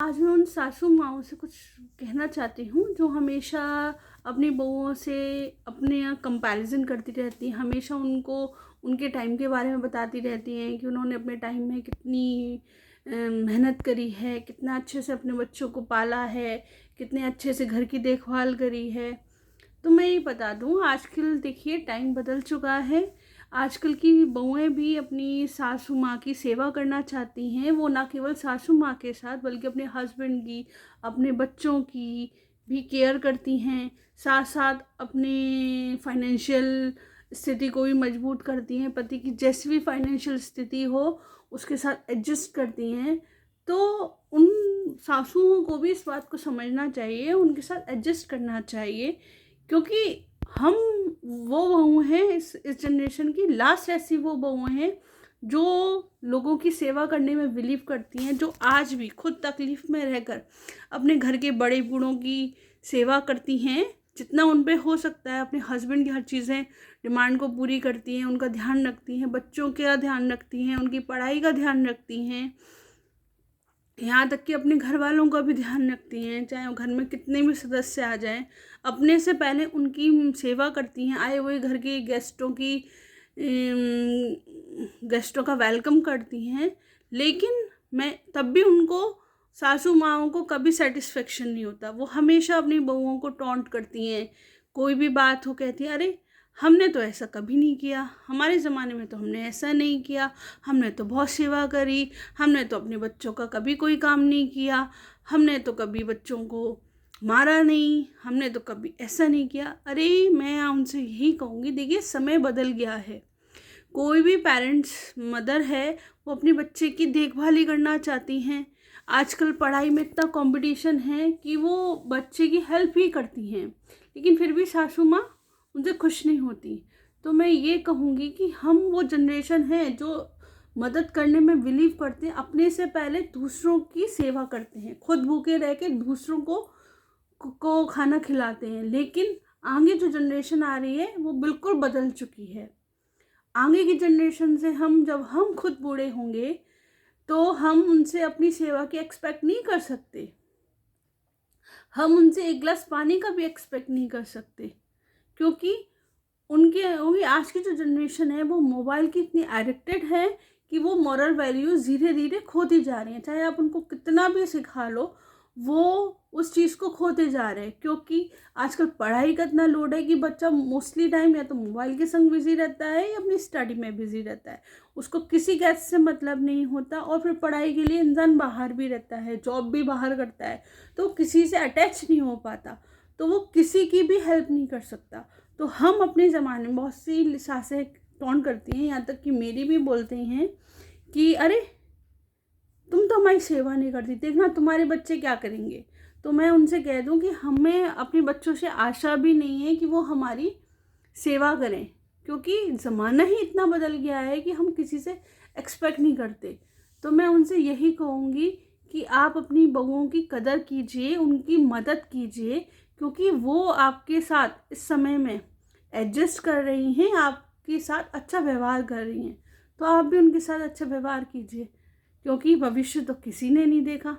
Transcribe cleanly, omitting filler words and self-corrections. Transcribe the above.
आज मैं उन सासू माँओं से कुछ कहना चाहती हूँ जो हमेशा अपनी बहुओं से अपने यहाँ कंपैरिजन करती रहती हैं। हमेशा उनको उनके टाइम के बारे में बताती रहती हैं कि उन्होंने अपने टाइम में कितनी मेहनत करी है, कितना अच्छे से अपने बच्चों को पाला है, कितने अच्छे से घर की देखभाल करी है। तो मैं ये बता दूँ, आजकल देखिए टाइम बदल चुका है। आजकल की बहुएं भी अपनी सासू माँ की सेवा करना चाहती हैं। वो ना केवल सासू माँ के साथ बल्कि अपने हस्बैंड की, अपने बच्चों की भी केयर करती हैं। साथ साथ अपनी फाइनेंशियल स्थिति को भी मजबूत करती हैं। पति की जैसी भी फाइनेंशियल स्थिति हो उसके साथ एडजस्ट करती हैं। तो उन सासुओं को भी इस बात को समझना चाहिए, उनके साथ एडजस्ट करना चाहिए, क्योंकि हम वो बहू हैं, इस जनरेशन की लास्ट ऐसी वो बहू हैं जो लोगों की सेवा करने में बिलीव करती हैं, जो आज भी खुद तकलीफ़ में रहकर अपने घर के बड़े बूढ़ों की सेवा करती हैं जितना उन पे हो सकता है। अपने हस्बैंड की हर चीज़ें डिमांड को पूरी करती हैं, उनका ध्यान रखती हैं, बच्चों का ध्यान रखती हैं, उनकी पढ़ाई का ध्यान रखती हैं, यहाँ तक कि अपने घर वालों का भी ध्यान रखती हैं। चाहे वो घर में कितने भी सदस्य आ जाएं, अपने से पहले उनकी सेवा करती हैं। आए हुए घर के गेस्टों का वेलकम करती हैं। लेकिन मैं तब भी उनको, सासू माँओं को कभी सेटिस्फेक्शन नहीं होता। वो हमेशा अपनी बहुओं को टॉन्ट करती हैं। कोई भी बात हो कहती है, अरे हमने तो ऐसा कभी नहीं किया, हमारे ज़माने में तो हमने ऐसा नहीं किया, हमने तो बहुत सेवा करी, हमने तो अपने बच्चों का कभी कोई काम नहीं किया, हमने तो कभी बच्चों को मारा नहीं, हमने तो कभी ऐसा नहीं किया। अरे मैं उनसे यही कहूँगी, देखिए समय बदल गया है। कोई भी पेरेंट्स, मदर है, वो अपने बच्चे की देखभाल ही करना चाहती हैं। आजकल पढ़ाई में इतना कंपटीशन है कि वो बच्चे की हेल्प ही करती हैं, लेकिन फिर भी सासू माँ उनसे खुश नहीं होती। तो मैं ये कहूँगी कि हम वो जनरेशन है जो मदद करने में बिलीव करते हैं, अपने से पहले दूसरों की सेवा करते हैं, खुद भूखे रह के दूसरों को खाना खिलाते हैं। लेकिन आगे जो जनरेशन आ रही है वो बिल्कुल बदल चुकी है। आगे की जनरेशन से जब हम खुद बूढ़े होंगे तो हम उनसे अपनी सेवा की एक्सपेक्ट नहीं कर सकते। हम उनसे एक गिलास पानी का भी एक्सपेक्ट नहीं कर सकते, क्योंकि उनकी आज की जो जनरेशन है वो मोबाइल की इतनी एडिक्टेड है कि वो मॉरल वैल्यूज़ धीरे धीरे खोती जा रही हैं। चाहे आप उनको कितना भी सिखा लो, वो उस चीज़ को खोते जा रहे हैं, क्योंकि आजकल पढ़ाई का इतना लोड है कि बच्चा मोस्टली टाइम या तो मोबाइल के संग बिजी रहता है या अपनी स्टडी में बिजी रहता है। उसको किसी गैस से मतलब नहीं होता, और फिर पढ़ाई के लिए इंसान बाहर भी रहता है, जॉब भी बाहर करता है, तो किसी से अटैच नहीं हो पाता, तो वो किसी की भी हेल्प नहीं कर सकता। तो हम अपने ज़माने में बहुत सी सासें टोंट करती हैं, यहाँ तक कि मेरी भी बोलते हैं कि अरे तुम तो हमारी सेवा नहीं करती, देखना तुम्हारे बच्चे क्या करेंगे। तो मैं उनसे कह दूं कि हमें अपने बच्चों से आशा भी नहीं है कि वो हमारी सेवा करें, क्योंकि ज़माना ही इतना बदल गया है कि हम किसी से एक्सपेक्ट नहीं करते। तो मैं उनसे यही कहूँगी कि आप अपनी बहुओं की कदर कीजिए, उनकी मदद कीजिए, क्योंकि वो आपके साथ इस समय में एडजस्ट कर रही हैं, आपके साथ अच्छा व्यवहार कर रही हैं। तो आप भी उनके साथ अच्छा व्यवहार कीजिए, क्योंकि भविष्य तो किसी ने नहीं देखा।